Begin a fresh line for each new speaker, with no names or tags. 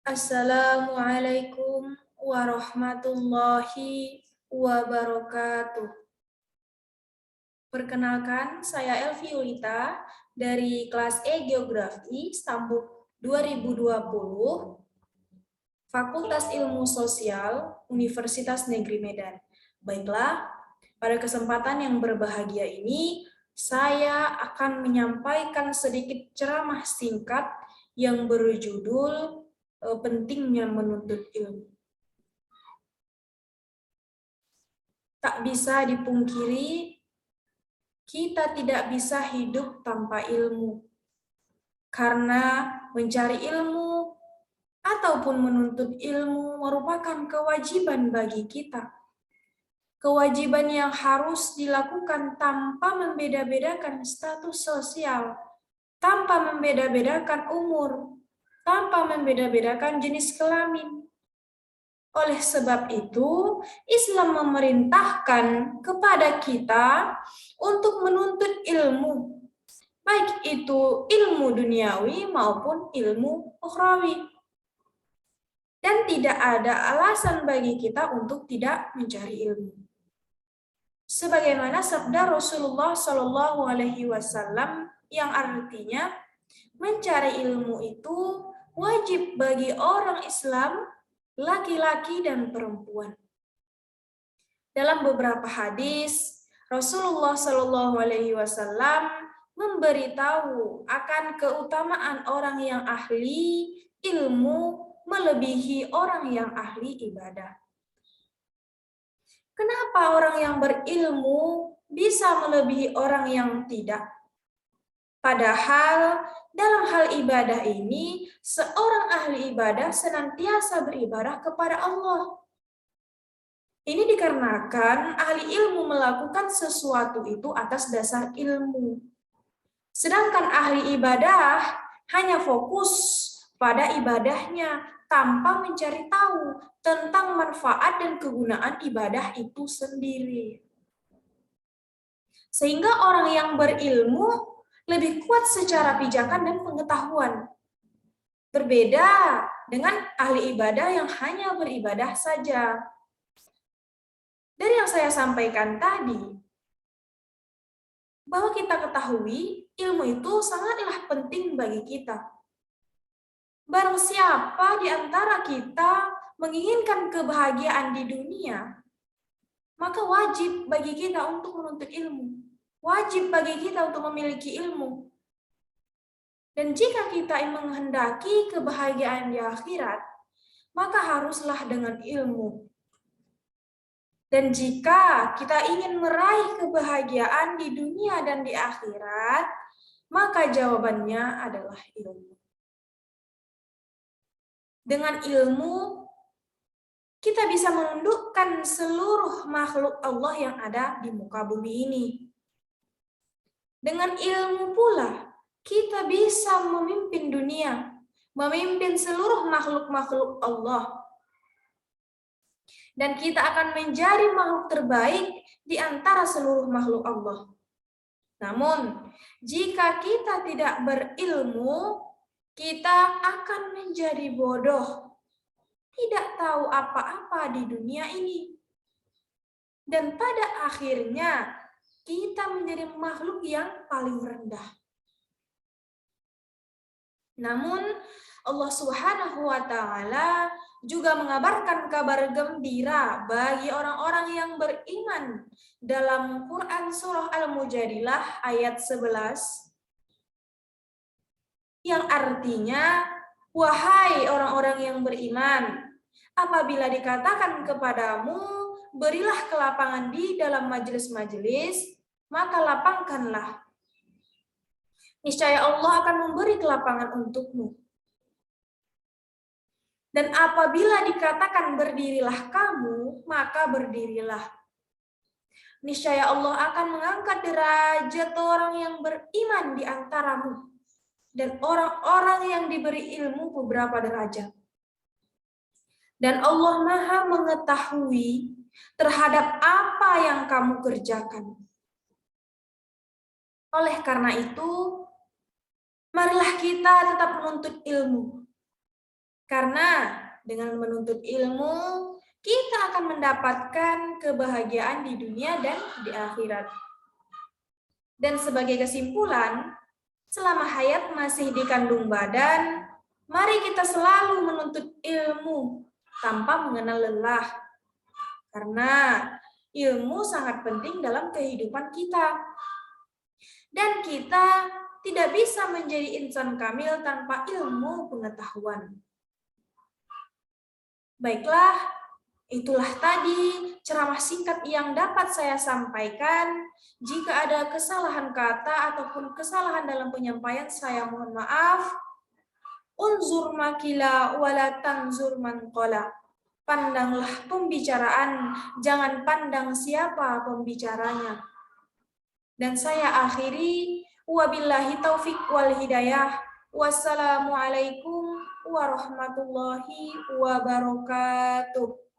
Assalamualaikum warahmatullahi wabarakatuh. Perkenalkan, saya Elvi Yulita dari kelas E Geografi Stambuk 2020, Fakultas Ilmu Sosial, Universitas Negeri Medan. Baiklah, pada kesempatan yang berbahagia ini, saya akan menyampaikan sedikit ceramah singkat yang berjudul pentingnya menuntut ilmu. Tak bisa dipungkiri, kita tidak bisa hidup tanpa ilmu. Karena mencari ilmu ataupun menuntut ilmu merupakan kewajiban bagi kita. Kewajiban yang harus dilakukan tanpa membeda-bedakan status sosial, tanpa membeda-bedakan umur, tanpa membeda-bedakan jenis kelamin. Oleh sebab itu, Islam memerintahkan kepada kita untuk menuntut ilmu, baik itu ilmu duniawi maupun ilmu ukhrawi. Dan tidak ada alasan bagi kita untuk tidak mencari ilmu. Sebagaimana sabda Rasulullah Shallallahu Alaihi Wasallam yang artinya mencari ilmu itu wajib bagi orang Islam, laki-laki dan perempuan. Dalam beberapa hadis, Rasulullah Shallallahu Alaihi Wasallam memberitahu akan keutamaan orang yang ahli ilmu melebihi orang yang ahli ibadah. Kenapa orang yang berilmu bisa melebihi orang yang tidak? Padahal dalam hal ibadah ini, seorang ahli ibadah senantiasa beribadah kepada Allah. Ini dikarenakan ahli ilmu melakukan sesuatu itu atas dasar ilmu. Sedangkan ahli ibadah hanya fokus pada ibadahnya tanpa mencari tahu tentang manfaat dan kegunaan ibadah itu sendiri. Sehingga orang yang berilmu lebih kuat secara pijakan dan pengetahuan. Berbeda dengan ahli ibadah yang hanya beribadah saja. Dari yang saya sampaikan tadi, bahwa kita ketahui ilmu itu sangatlah penting bagi kita. Barang siapa di antara kita menginginkan kebahagiaan di dunia, maka wajib bagi kita untuk menuntut ilmu. Wajib bagi kita untuk memiliki ilmu. Dan jika kita menghendaki kebahagiaan di akhirat, maka haruslah dengan ilmu. Dan jika kita ingin meraih kebahagiaan di dunia dan di akhirat, maka jawabannya adalah ilmu. Dengan ilmu, kita bisa menundukkan seluruh makhluk Allah yang ada di muka bumi ini. Dengan ilmu pula, kita bisa memimpin dunia, memimpin seluruh makhluk-makhluk Allah. Dan kita akan menjadi makhluk terbaik di antara seluruh makhluk Allah. Namun, jika kita tidak berilmu, kita akan menjadi bodoh, tidak tahu apa-apa di dunia ini. Dan pada akhirnya, kita menjadi makhluk yang paling rendah. Namun Allah Subhanahu wa Ta'ala juga mengabarkan kabar gembira bagi orang-orang yang beriman dalam Quran surah Al-Mujadilah ayat 11 yang artinya, wahai orang-orang yang beriman, apabila dikatakan kepadamu berilah kelapangan di dalam majelis-majelis, maka lapangkanlah. Niscaya Allah akan memberi kelapangan untukmu. Dan apabila dikatakan berdirilah kamu, maka berdirilah. Niscaya Allah akan mengangkat derajat orang yang beriman di antaramu. Dan orang-orang yang diberi ilmu beberapa derajat. Dan Allah Maha mengetahui terhadap apa yang kamu kerjakan. Oleh karena itu, marilah kita tetap menuntut ilmu. Karena dengan menuntut ilmu, kita akan mendapatkan kebahagiaan di dunia dan di akhirat. Dan sebagai kesimpulan, selama hayat masih di kandung badan, mari kita selalu menuntut ilmu tanpa mengenal lelah. Karena ilmu sangat penting dalam kehidupan kita. Dan kita tidak bisa menjadi insan kamil tanpa ilmu pengetahuan. Baiklah, itulah tadi ceramah singkat yang dapat saya sampaikan. Jika ada kesalahan kata ataupun kesalahan dalam penyampaian, saya mohon maaf. Unzur makila wala tanzur man qala. Pandanglah pembicaraan, jangan pandang siapa pembicaranya. Dan saya akhiri, wabillahi taufik wal hidayah. Wassalamualaikum warahmatullahi wabarakatuh.